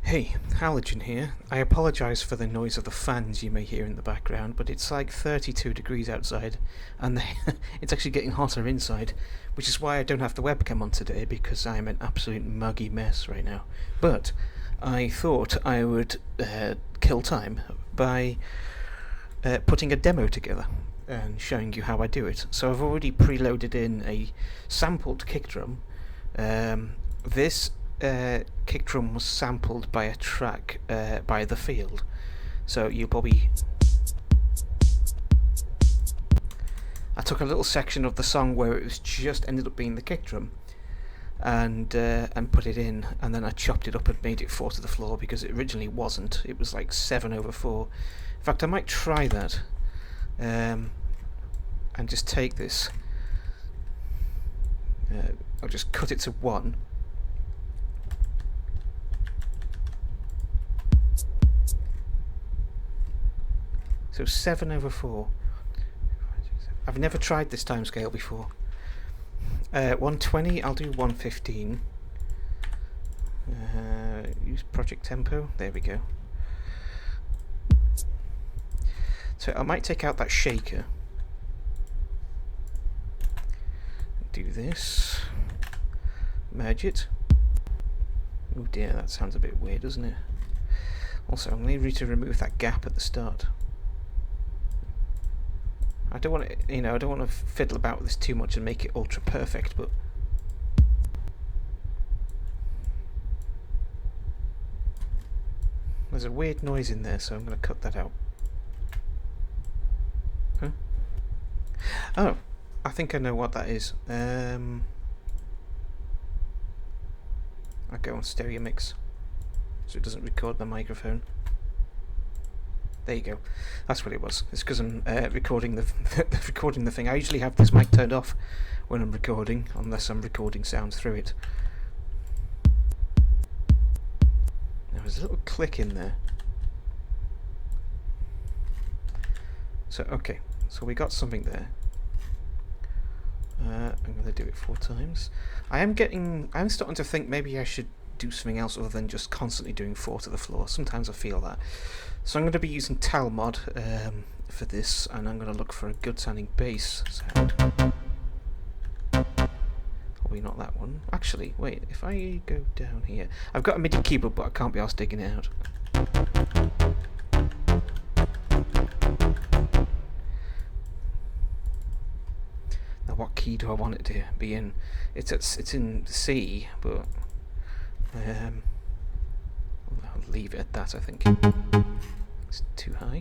Hey, Halogen here. I apologise for the noise of the fans you may hear in the background, but it's like 32 degrees outside, and it's actually getting hotter inside, which is why I don't have the webcam on today, because I'm an absolute muggy mess right now. But I thought I would kill time by putting a demo together and showing you how I do it. So I've already preloaded in a sampled kick drum. This kick drum was sampled by a track by The Field. So you probably... I took a little section of the song where it was just ended up being the kick drum and put it in, and then I chopped it up and made it 4 to the floor because it originally wasn't. It was like 7/4. In fact, I might try that and just take this. I'll just cut it to 1. So 7/4. I've never tried this timescale before. 120, I'll do 115. Use project tempo. There we go. So I might take out that shaker. Do this. Merge it. Oh dear, that sounds a bit weird, doesn't it? Also, I'm going to need to remove that gap at the start. I don't want to, I don't want to fiddle about with this too much and make it ultra perfect, but there's a weird noise in there, so I'm going to cut that out. Huh? Oh, I think I know what that is. I go on stereo mix, so it doesn't record the microphone. There you go. That's what it was. It's because I'm recording the recording the thing. I usually have this mic turned off when I'm recording, unless I'm recording sounds through it. There was a little click in there. So okay, so we got something there. I'm going to do it 4 times. I'm starting to think maybe I should do something else other than just constantly doing 4 to the floor. Sometimes I feel that. So I'm going to be using Talmod for this, and I'm going to look for a good sounding bass sound. Probably not that one. Actually, wait, if I go down here, I've got a MIDI keyboard, but I can't be arsed digging it out. Now, what key do I want it to be in? It's in C, but I'll leave it at that, I think. It's too high.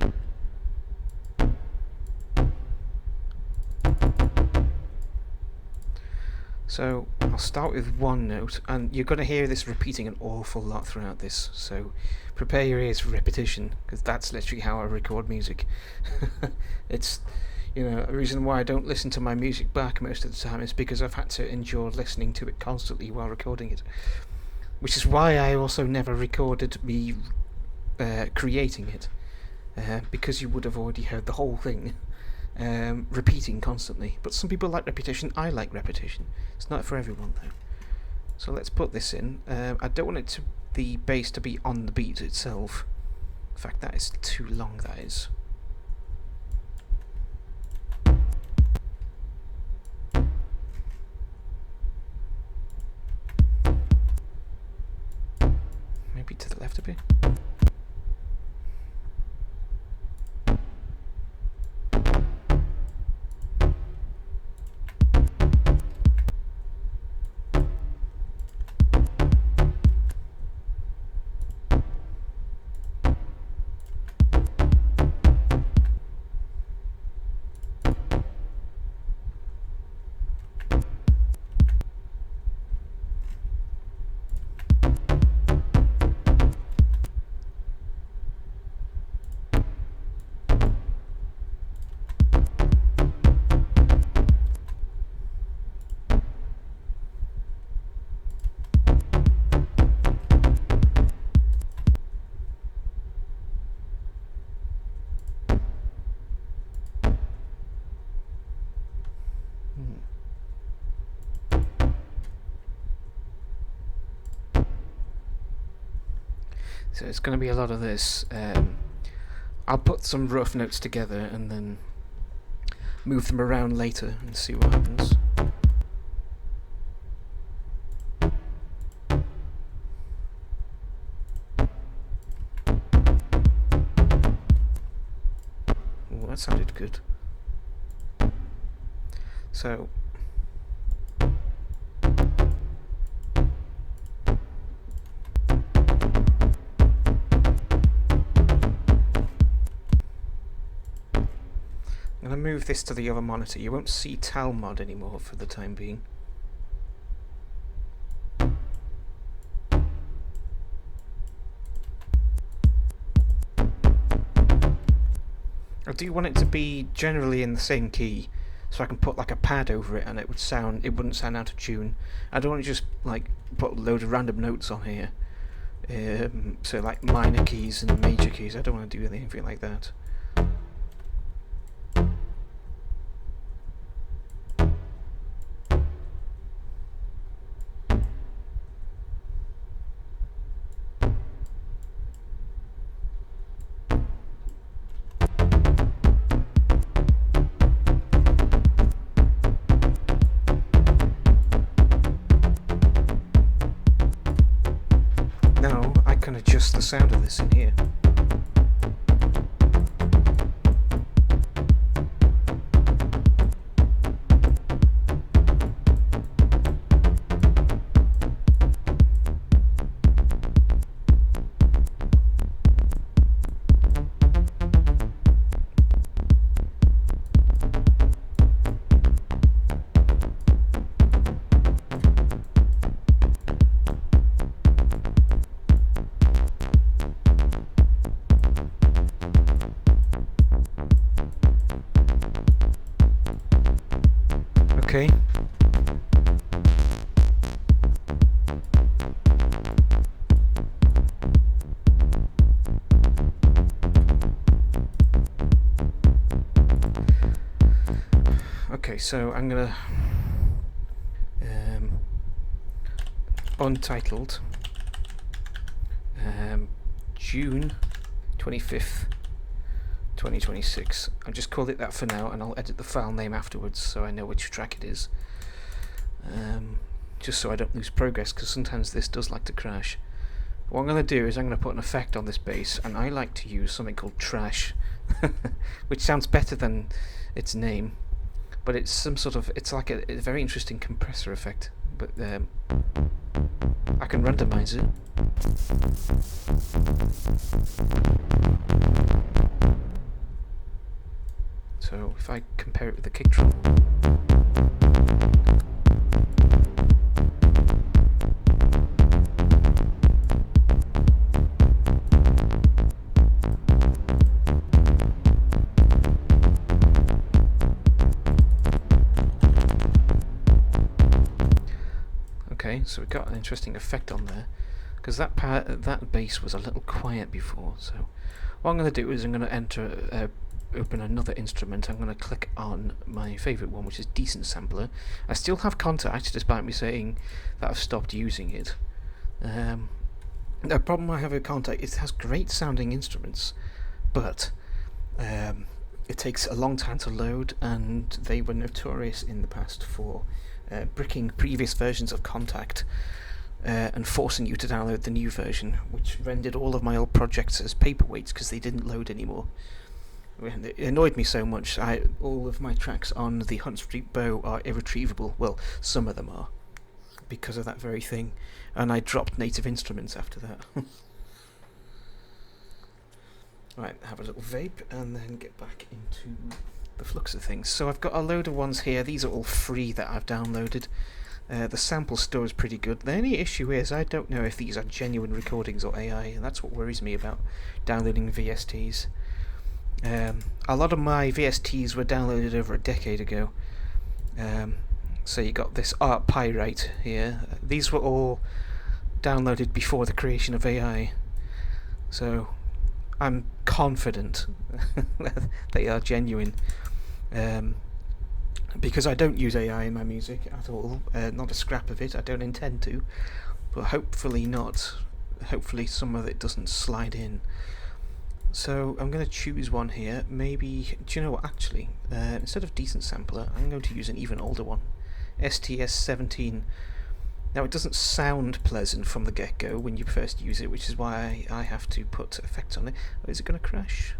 So I'll start with 1 note, and you're going to hear this repeating an awful lot throughout this, so prepare your ears for repetition, because that's literally how I record music. It's, a reason why I don't listen to my music back most of the time is because I've had to endure listening to it constantly while recording it. Which is why I also never recorded me creating it, because you would have already heard the whole thing repeating constantly. But some people like repetition. I like repetition. It's not for everyone though. So let's put this in. I don't want the bass to be on the beat itself. In fact, that is too long. That is. Maybe to the left a bit. So it's going to be a lot of this. I'll put some rough notes together and then move them around later and see what happens. Oh, that sounded good. So I'm going to move this to the other monitor. You won't see Talmod anymore for the time being. I do want it to be generally in the same key, so I can put like a pad over it and it wouldn't sound out of tune. I don't want to just like put a load of random notes on here. So like minor keys and major keys. I don't want to do anything like that. Now I can adjust the sound of this in here. Okay. Okay, so I'm gonna untitled June 25th 2026. I'll just call it that for now, and I'll edit the file name afterwards so I know which track it is, just so I don't lose progress, because sometimes this does like to crash. What I'm going to do is I'm going to put an effect on this bass, and I like to use something called trash, which sounds better than its name, but it's some sort of, it's like a very interesting compressor effect, but I can randomize it. So if I compare it with the kick drum, okay, so we got an interesting effect on there, because that bass was a little quiet before. So what I'm going to do is I'm going to open another instrument. I'm going to click on my favourite one, which is Decent Sampler. I still have Contact, despite me saying that I've stopped using it. The problem I have with Contact is it has great sounding instruments, but it takes a long time to load, and they were notorious in the past for bricking previous versions of Contact and forcing you to download the new version, which rendered all of my old projects as paperweights because they didn't load anymore. It annoyed me so much. All of my tracks on the Hunt Street Bow are irretrievable. Well, some of them are, because of that very thing. And I dropped Native Instruments after that. Right, have a little vape and then get back into the flux of things. So I've got a load of ones here. These are all free that I've downloaded. The sample store is pretty good. The only issue is I don't know if these are genuine recordings or AI, and that's what worries me about downloading VSTs. A lot of my VSTs were downloaded over a decade ago. So you got this Art Pyrite here. These were all downloaded before the creation of AI. So I'm confident that they are genuine. Because I don't use AI in my music at all. Not a scrap of it. I don't intend to. But hopefully not hopefully some of it doesn't slide in. So I'm going to choose one here. Maybe, do you know what, actually, instead of decent sampler, I'm going to use an even older one. STS-17. Now it doesn't sound pleasant from the get-go when you first use it, which is why I have to put effects on it. Oh, is it going to crash?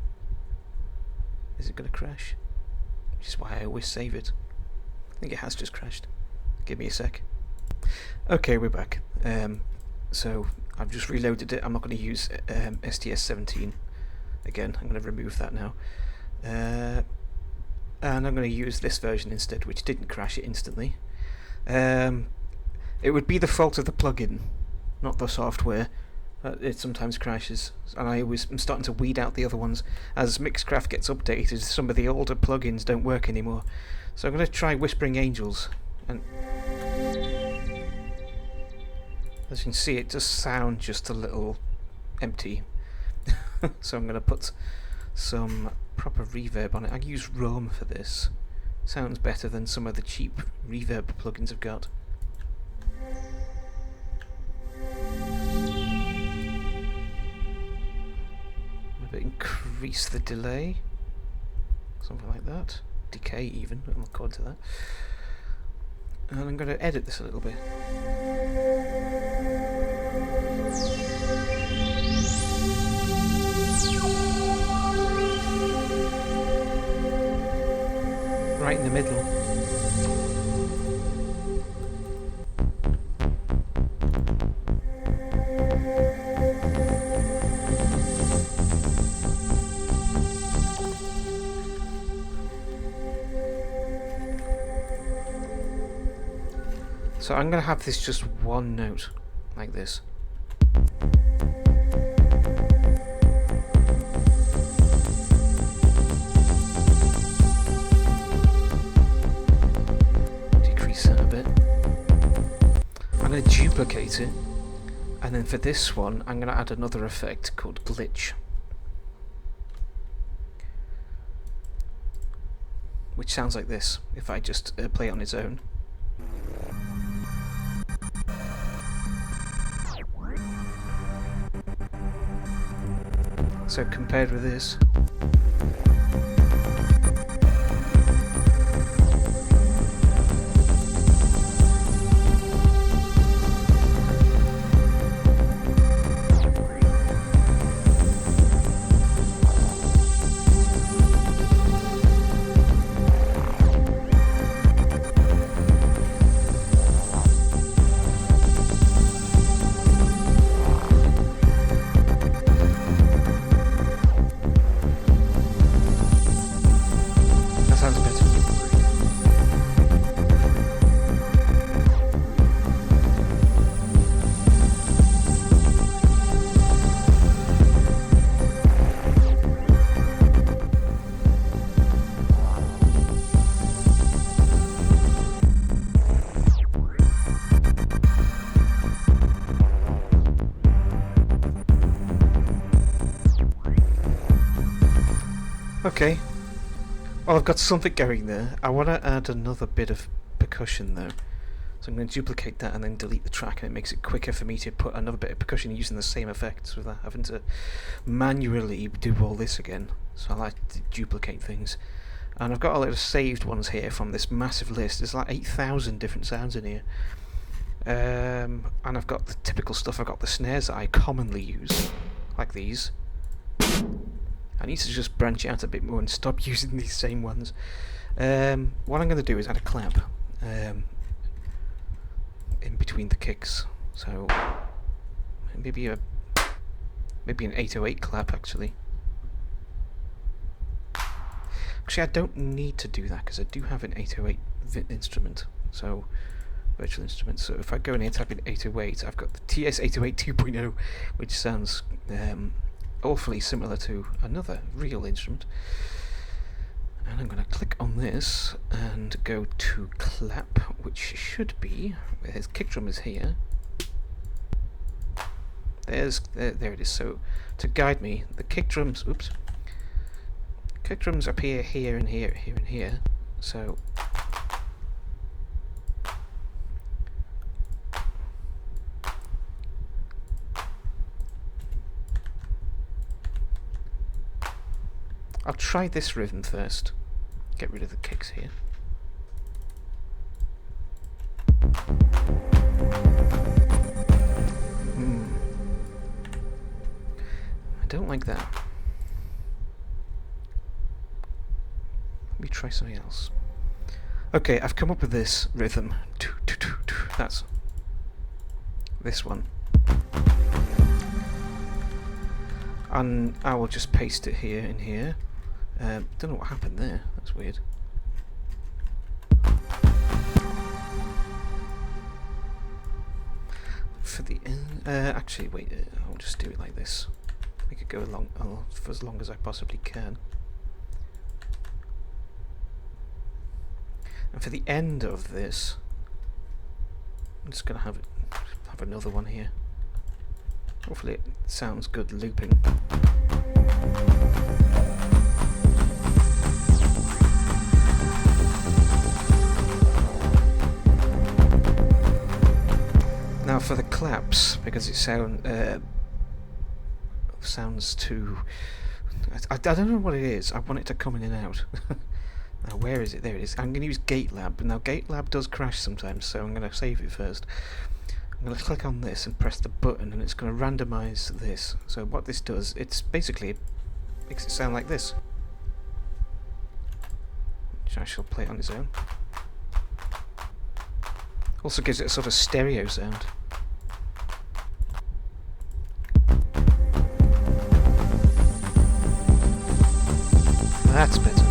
Is it going to crash? Which is why I always save it. I think it has just crashed. Give me a sec. Okay, we're back. So I've just reloaded it. I'm not going to use STS-17 again. I'm going to remove that now. And I'm going to use this version instead, which didn't crash it instantly. It would be the fault of the plugin, not the software. It sometimes crashes, and I'm starting to weed out the other ones. As Mixcraft gets updated, some of the older plugins don't work anymore. So I'm going to try Whispering Angels, and as you can see, it does sound just a little empty. So I'm going to put some proper reverb on it. I use Rome for this. Sounds better than some of the cheap reverb plugins I've got. Maybe increase the delay, something like that. Decay even, I'll record to that. And I'm going to edit this a little bit. Right in the middle. So I'm going to have this just one note, like this. Decrease that a bit. I'm going to duplicate it, and then for this one I'm going to add another effect called glitch, which sounds like this if I just play it on its own. So compared with this, okay, well I've got something going there. I want to add another bit of percussion though. So I'm going to duplicate that and then delete the track, and it makes it quicker for me to put another bit of percussion using the same effects without having to manually do all this again. So I like to duplicate things. And I've got a lot of saved ones here from this massive list. There's like 8,000 different sounds in here. And I've got the typical stuff. I've got the snares that I commonly use, like these. I need to just branch out a bit more and stop using these same ones. What I'm going to do is add a clap in between the kicks. So maybe an 808 clap actually. Actually, I don't need to do that because I do have an 808 instrument. So virtual instrument. So if I go in here and type in 808, I've got the TS808 2.0, which sounds awfully similar to another real instrument. And I'm going to click on this and go to clap, which should be, his kick drum is here. There it is. So to guide me, the kick drums, kick drums appear here and here, here and here. So I'll try this rhythm first. Get rid of the kicks here. I don't like that. Let me try something else. Okay, I've come up with this rhythm. That's this one. And I will just paste it here and here. Don't know what happened there. That's weird. For the actually, wait. I'll just do it like this. Make it go along for as long as I possibly can. And for the end of this, I'm just going to have another one here. Hopefully it sounds good looping. Now for the claps, because it sounds too... I don't know what it is. I want it to come in and out. Now where is it? There it is. I'm going to use GateLab. Now GateLab does crash sometimes, so I'm going to save it first. I'm going to click on this and press the button, and it's going to randomize this. So what this does, it's basically makes it sound like this. Which I shall play it on its own. Also gives it a sort of stereo sound. That's better.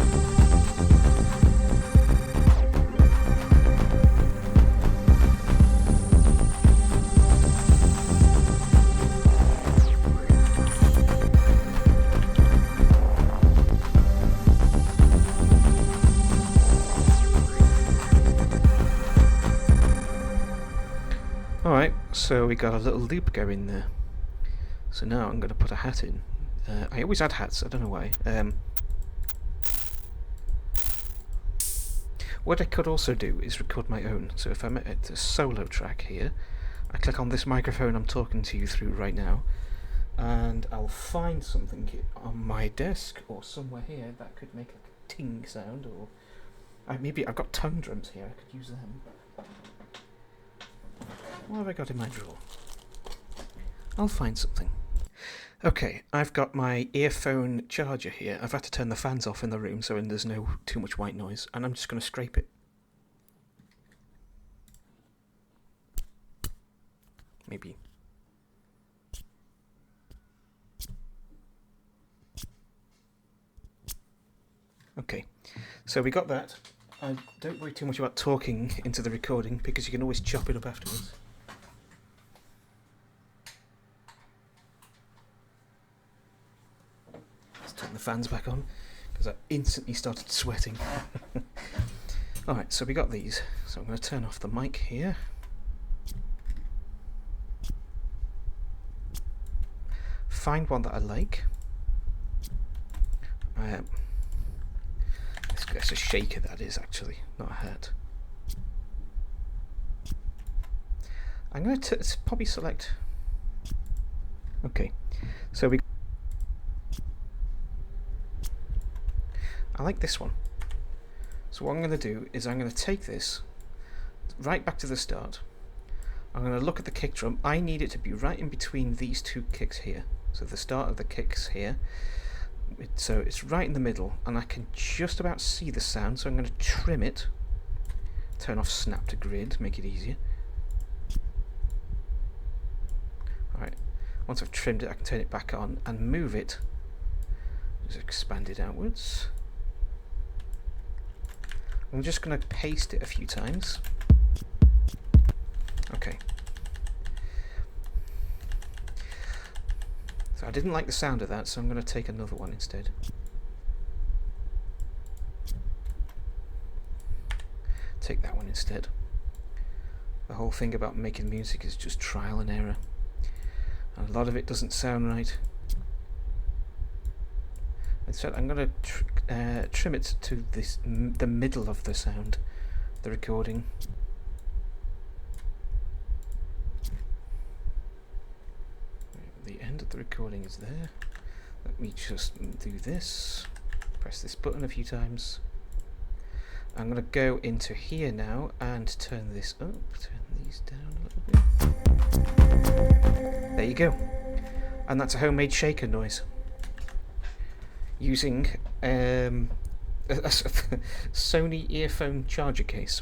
Alright, so we got a little loop going there. So now I'm going to put a hat in. I always add hats, I don't know why. What I could also do is record my own. So if I'm at a solo track here, I click on this microphone I'm talking to you through right now, and I'll find something on my desk or somewhere here that could make a ting sound, or maybe I've got tongue drums here, I could use them. What have I got in my drawer? I'll find something. Okay, I've got my earphone charger here. I've had to turn the fans off in the room so there's no too much white noise, and I'm just going to scrape it. Maybe. Okay, so we got that. I don't worry too much about talking into the recording because you can always chop it up afterwards. Let's turn the fans back on because I instantly started sweating. Alright, so we got these. So I'm going to turn off the mic here. Find one that I like. It's a shaker, that is, actually, not a hat. I'm going to probably select... Okay, so I like this one. So what I'm going to do is I'm going to take this right back to the start. I'm going to look at the kick drum. I need it to be right in between these two kicks here. So the start of the kicks here. So it's right in the middle, and I can just about see the sound, so I'm going to trim it. Turn off snap to grid, make it easier. Alright, once I've trimmed it, I can turn it back on and move it. Just expand it outwards. I'm just going to paste it a few times. Okay. So I didn't like the sound of that, so I'm going to take another one instead. Take that one instead. The whole thing about making music is just trial and error. And a lot of it doesn't sound right. Instead, I'm going to trim it to the middle of the sound, the recording. The end of the recording is there. Let me just do this. Press this button a few times. I'm going to go into here now and turn this up, turn these down a little bit. There you go. And that's a homemade shaker noise. Using a Sony earphone charger case.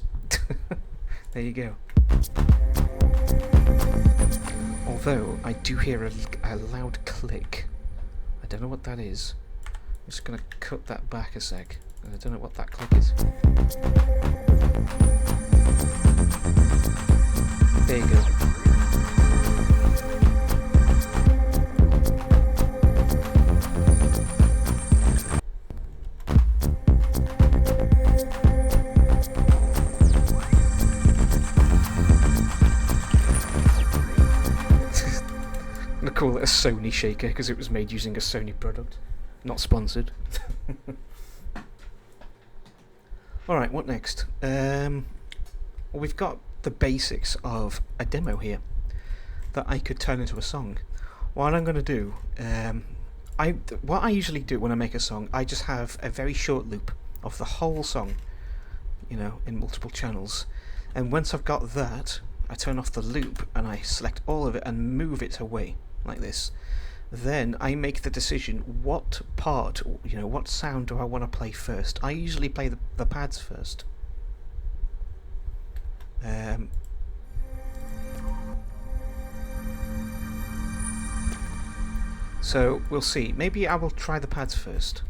There you go. Although I do hear a loud click. I don't know what that is. I'm just going to cut that back a sec. I don't know what that click is. There you go. I'm going to call it a Sony shaker because it was made using a Sony product. Not sponsored. Alright, what next? Well, we've got the basics of a demo here that I could turn into a song. What I'm going to do, what I usually do when I make a song, I just have a very short loop of the whole song, you know, in multiple channels. And once I've got that, I turn off the loop and I select all of it and move it away, like this. Then I make the decision what part, you know, what sound do I want to play first. I usually play the pads first. So we'll see. Maybe I will try the pads first.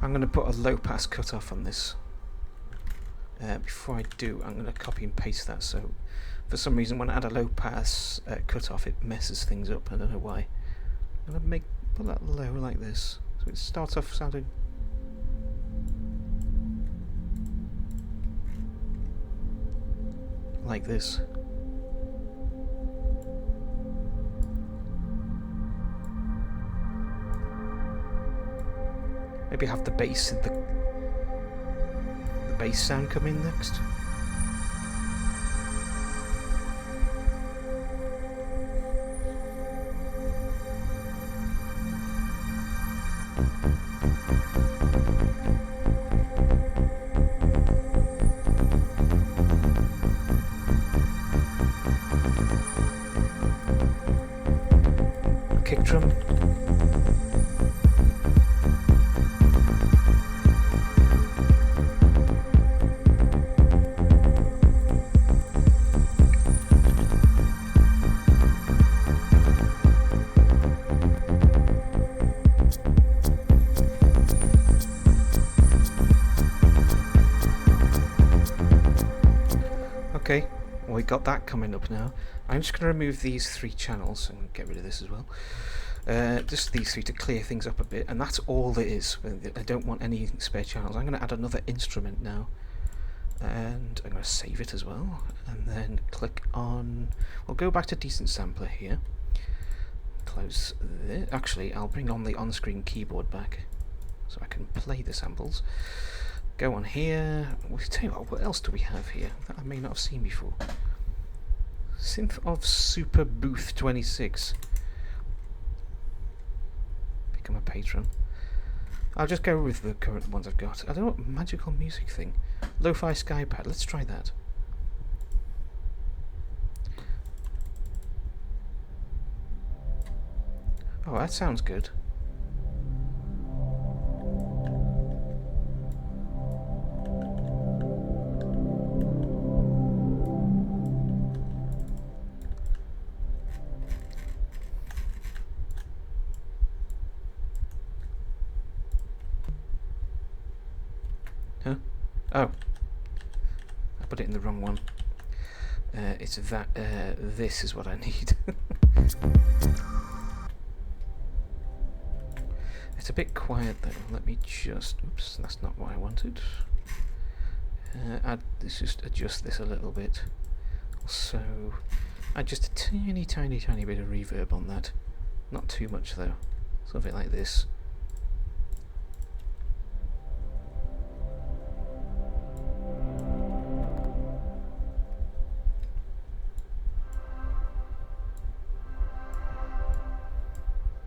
I'm going to put a low pass cutoff on this. Before I do, I'm going to copy and paste that, so for some reason when I add a low pass cutoff it messes things up. I don't know why. I'm going to put that low like this, so it starts off sounding like this. Maybe have the bass and the bass sound come in next. Kick drum. Okay, well, we got that coming up now. I'm just going to remove these 3 channels and get rid of this as well. Just these 3 to clear things up a bit, and that's all it is. I don't want any spare channels. I'm going to add another instrument now, and I'm going to save it as well, and then click on... We'll go back to Decent Sampler here. Close this. Actually, I'll bring on the on-screen keyboard back so I can play the samples. Go on here. We'll tell you what else do we have here that I may not have seen before? Synth of Super Booth 26. Become a patron. I'll just go with the current ones I've got. I don't know what magical music thing. Lo-fi Skypad. Let's try that. Oh, that sounds good. Huh? Oh. I put it in the wrong one. It's that, this is what I need. It's a bit quiet though. Let me just, oops, that's not what I wanted. Let's just adjust this a little bit. So, add just a tiny bit of reverb on that. Not too much though. Something like this.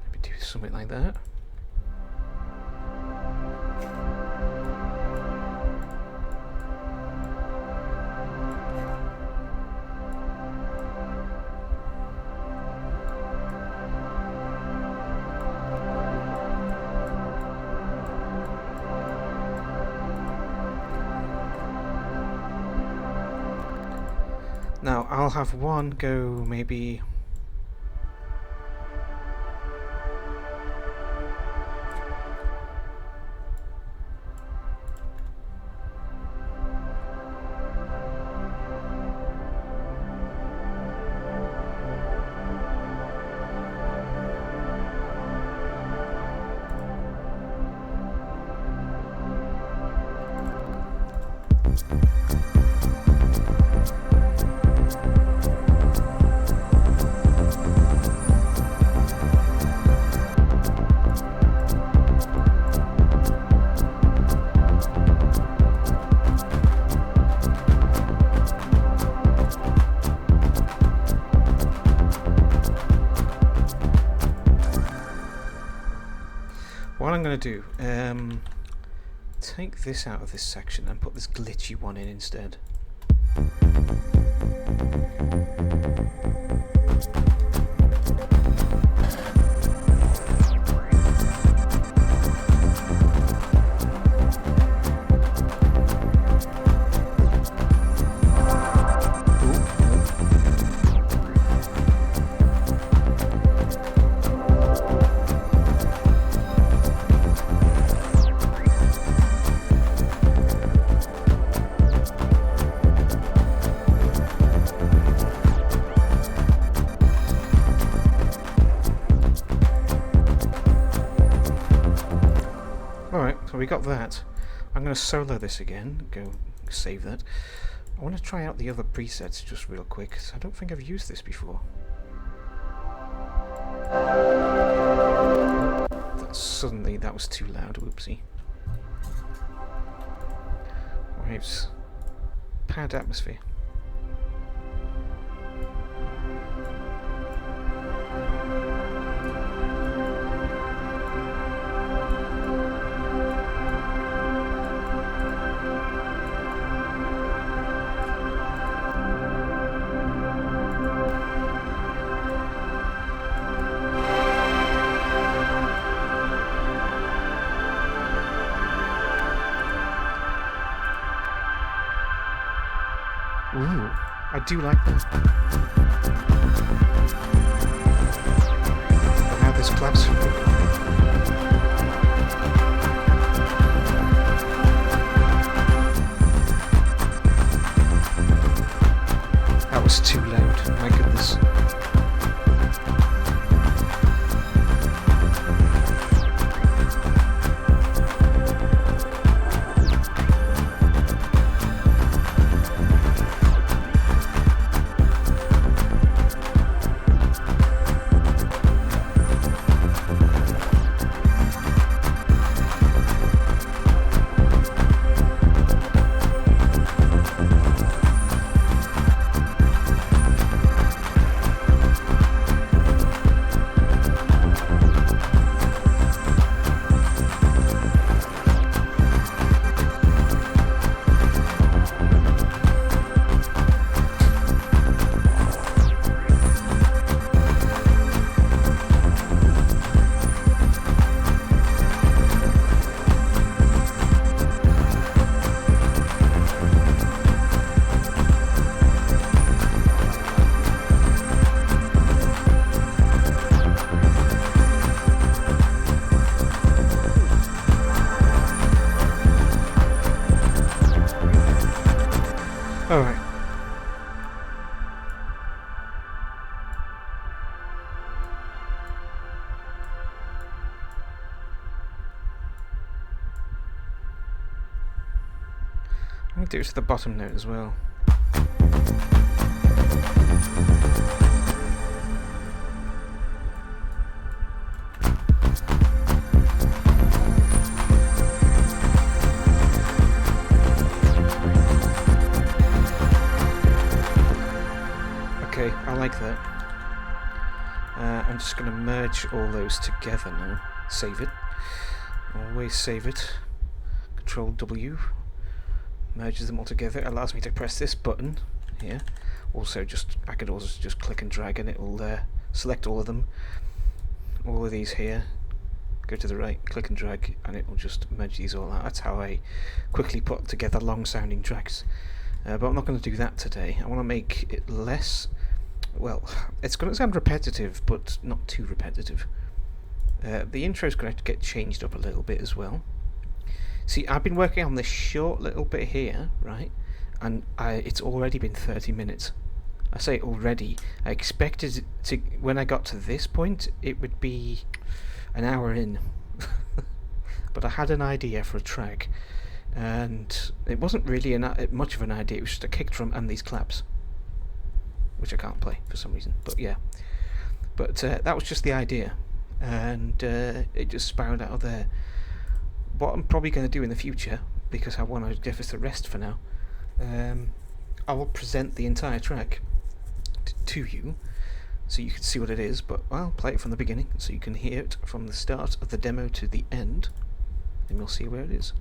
Maybe do something like that. Now I'll have one go maybe. What I'm going to do, take this out of this section and put this glitchy one in instead. So we got that. I'm going to solo this again, go save that. I want to try out the other presets just real quick, because I don't think I've used this before. Suddenly that was too loud, whoopsie. Waves. Pad atmosphere. Ooh, I do like that. And now this claps. That was too loud, my goodness. Alright. I'm going to do it to the bottom note as well. Okay, I like that. I'm just going to merge all those together now. Save it. Always save it. Control W. Merges them all together. Allows me to press this button here. Also, I could also just click and drag, and it will select all of them. All of these here. Go to the right, click and drag, and it will just merge these all out. That's how I quickly put together long-sounding tracks. but I'm not going to do that today. I want to make it less, well, it's going to sound repetitive, but not too repetitive. The intro's going to get changed up a little bit as well. See, I've been working on this short little bit here, right, and it's already been 30 minutes. I say already. I expected to, when I got to this point, it would be an hour in. But I had an idea for a track, and it wasn't really much of an idea. It was just a kick drum and these claps, which I can't play for some reason. But yeah, but that was just the idea, and it just spiraled out of there. What I'm probably going to do in the future, because I want to give us a rest for now, I will present the entire track to you, so you can see what it is, but I'll play it from the beginning, so you can hear it from the start of the demo to the end, and we'll see where it is.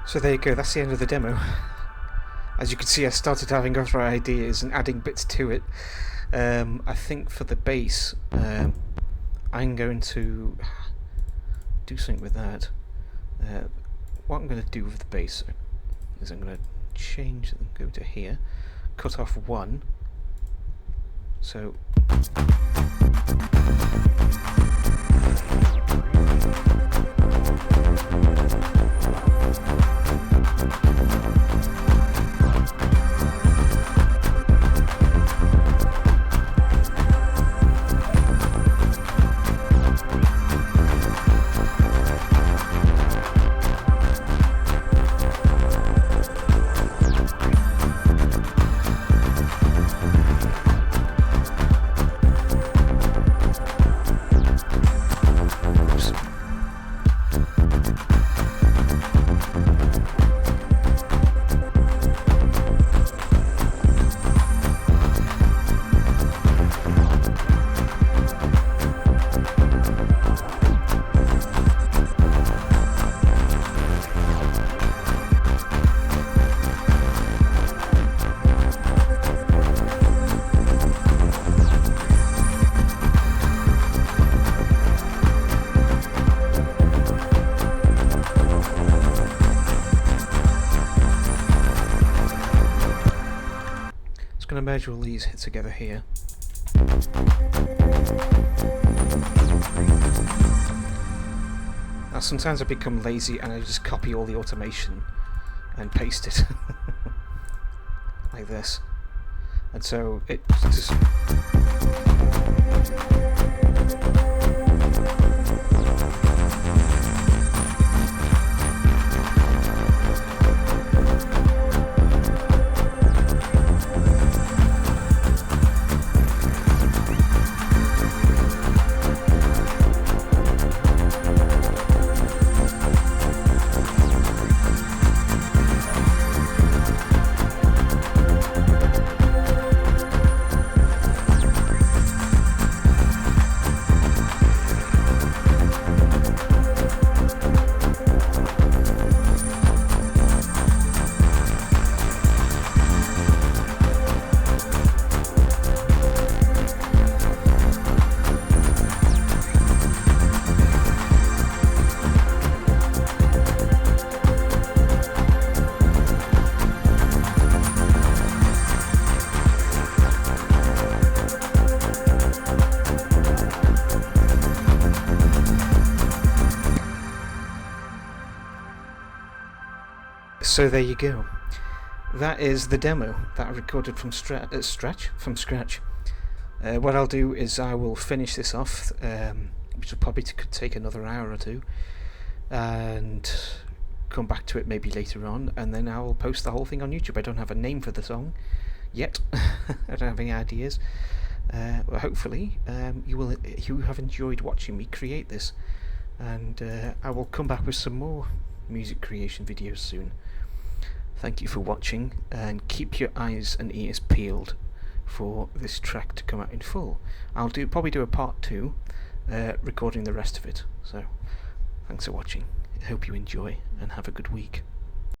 So there you go, that's the end of the demo. As you can see, I started having other ideas and adding bits to it. I think for the bass, I'm going to do something with that. What I'm going to do with the bass is I'm going to change and go to here, cut off 1. So going to merge all these together here. Now sometimes I become lazy and I just copy all the automation and paste it like this, and so it just So there you go. That is the demo that I recorded from scratch. What I'll do is I will finish this off, which will probably could take another hour or two, and come back to it maybe later on, and then I will post the whole thing on YouTube. I don't have a name for the song yet. I don't have any ideas. Well, hopefully you have enjoyed watching me create this, and I will come back with some more music creation videos soon. Thank you for watching, and keep your eyes and ears peeled for this track to come out in full. I'll probably do a part 2, recording the rest of it. So thanks for watching. I hope you enjoy and have a good week.